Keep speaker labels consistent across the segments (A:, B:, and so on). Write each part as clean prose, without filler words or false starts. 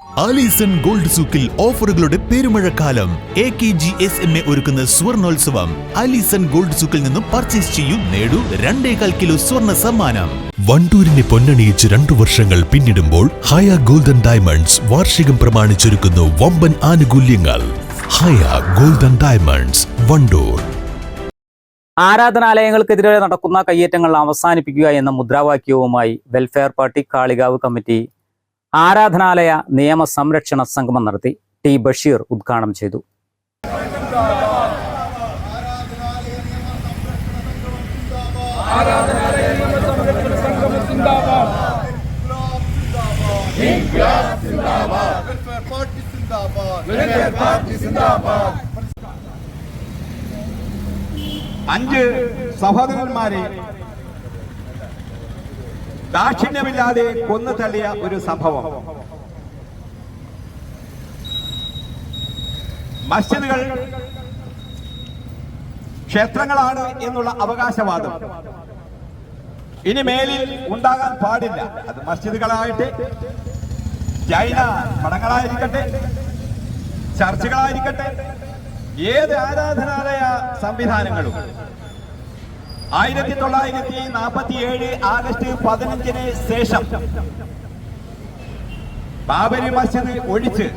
A: Alison gold സൂക്കിൽ ഓഫറുകളുടെ പെരുമഴക്കാലം. AKGSMA ഒരുക്കുന്ന സ്വർണോത്സവം. ആലീസൺ ഗോൾഡ് സൂക്കിൽ നിന്നും പർച്ചേസ് ചെയ്യൂ, നേടൂ 2.25 കിലോ സ്വർണ്ണ സമ്മാനം. വണ്ടൂരിനെ പൊന്നണിയിച്ച് 2 വർഷങ്ങൾ പിന്നിടുമ്പോൾ ഹയ ഗോൾഡൻ ഡയമണ്ട്സ് വാർഷികം പ്രമാണിച്ചൊരുക്കുന്നു വമ്പൻ ആനുകൂല്യങ്ങൾ. ഹയ ഗോൾഡൻ ഡയമണ്ട്സ്, വണ്ടൂർ.
B: ആരാധനാലയങ്ങൾക്കെതിരെ നടക്കുന്ന കയ്യേറ്റങ്ങൾ അവസാനിപ്പിക്കുക എന്ന മുദ്രാവാക്യവുമായി വെൽഫെയർ പാർട്ടി കാളികാവ് കമ്മിറ്റി ആരാധനാലയ നിയമ സംരക്ഷണ സംഗമം നടത്തി. ടി ബഷീർ ഉദ്ഘാടനം ചെയ്തു.
C: അഞ്ച് സഹോദരന്മാരെ ദാക്ഷിണ്യമില്ലാതെ കൊന്നു തള്ളിയ ഒരു സംഭവം. മസ്ജിദുകൾ ക്ഷേത്രങ്ങളാണ് എന്നുള്ള അവകാശവാദം ഇനി മേലിൽ ഉണ്ടാകാൻ പാടില്ല. അത് മസ്ജിദുകളായിട്ട്, ജൈന മഠങ്ങളായിരിക്കട്ടെ, ചർച്ചുകളായിരിക്കട്ടെ, ഏത് ആരാധനാലയ സംവിധാനങ്ങളും 1947 ആഗസ്റ്റ് 15 ശേഷം ബാബരി മസ്ജിദ് ഒഴിച്ച്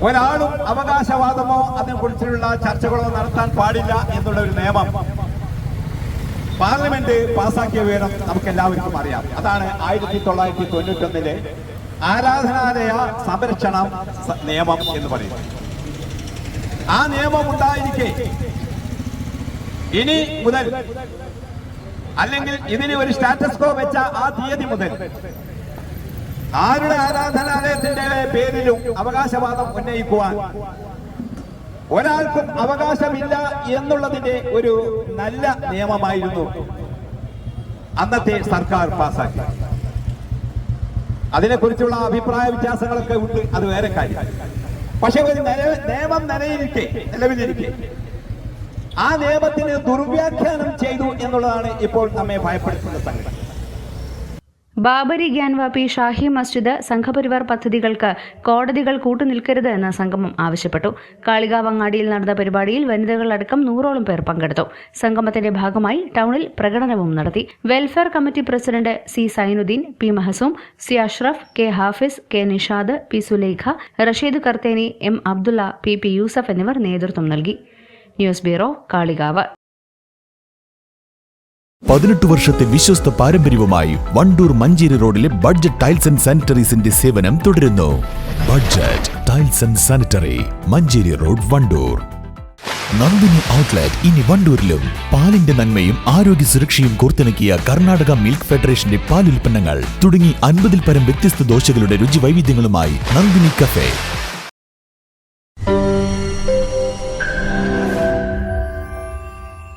C: ഒരാളും അവകാശവാദമോ അതിനെക്കുറിച്ചുള്ള ചർച്ചകളോ നടത്താൻ പാടില്ല എന്നുള്ള ഒരു നിയമം പാർലമെന്റ് പാസാക്കിയ വിവരം നമുക്ക് എല്ലാവർക്കും അറിയാം. അതാണ് 1991 ആരാധനാലയ സംരക്ഷണ നിയമം എന്ന് പറയുന്നത്. ആ നിയമം ഉണ്ടായിരിക്കെ ഇനി മുതൽ, അല്ലെങ്കിൽ ഇതിന് ഒരു സ്റ്റാറ്റസ് കോ വെച്ച ആ തീയതി മുതൽ ആരുടെ ആരാധനാലയത്തിന്റെ പേരിലും അവകാശവാദം ഉന്നയിക്കുവാൻ ഒരാൾക്കും അവകാശമില്ല എന്നുള്ളതിന്റെ ഒരു നല്ല നിയമമായിരുന്നു അന്നത്തെ സർക്കാർ പാസാക്കി. അതിനെക്കുറിച്ചുള്ള അഭിപ്രായ വ്യത്യാസങ്ങളൊക്കെ ഉണ്ട്, അത് വേറെ കാര്യം. പക്ഷെ ഒരു നിയമം നിലവിലിരിക്കെ ആ നിയമത്തിന് ദുർവ്യാഖ്യാനം ചെയ്തു എന്നുള്ളതാണ് ഇപ്പോൾ നമ്മെ ഭയപ്പെടുത്തുന്ന സംഗതി.
D: ബാബരി ഗ്യാൻവാപി ഷാഹി മസ്ജിദ് സംഘപരിവാർ പദ്ധതികൾക്ക് കോടതികൾ കൂട്ടുനിൽക്കരുത് എന്ന് സംഗമം ആവശ്യപ്പെട്ടു. കാളികാവ് അങ്ങാടിയിൽ നടന്ന പരിപാടിയിൽ വനിതകളടക്കം 100ഓളം പേർ പങ്കെടുത്തു. സംഗമത്തിന്റെ ഭാഗമായി ടൗണിൽ പ്രകടനവും നടത്തി. Welfare committee president C Sainuddin, P Mahasoom, C Ashraf, K Hafis, K Nishad, P Sulaikha, Rasheed Kartheni, M Abdulla, P Yusuf എന്നിവർ നേതൃത്വം നൽകി. News bureau, Kalikavu.
A: 18 വർഷത്തെ വിശ്വസ്ത പാരമ്പര്യവുമായി വണ്ടൂർ മഞ്ചേരി റോഡിലെ ബഡ്ജറ്റ് ടൈൽസ് ആൻഡ് സാനിറ്ററീസിന്റെ സേവനം തുടരുന്നു. Budget tiles and sanitary, Manjeri road, Wandoor. Nandini outlet ഇനി വണ്ടൂരിലും. പാലിന്റെ നന്മയും ആരോഗ്യ സുരക്ഷയും കോർത്തിണക്കിയ കർണാടക മിൽക്ക് ഫെഡറേഷന്റെ പാലുൽപ്പന്നങ്ങൾ തുടങ്ങി 50-ൽ പരം വ്യത്യസ്ത ദോശകളുടെ രുചി വൈവിധ്യങ്ങളുമായി നന്ദിനി കഫേ.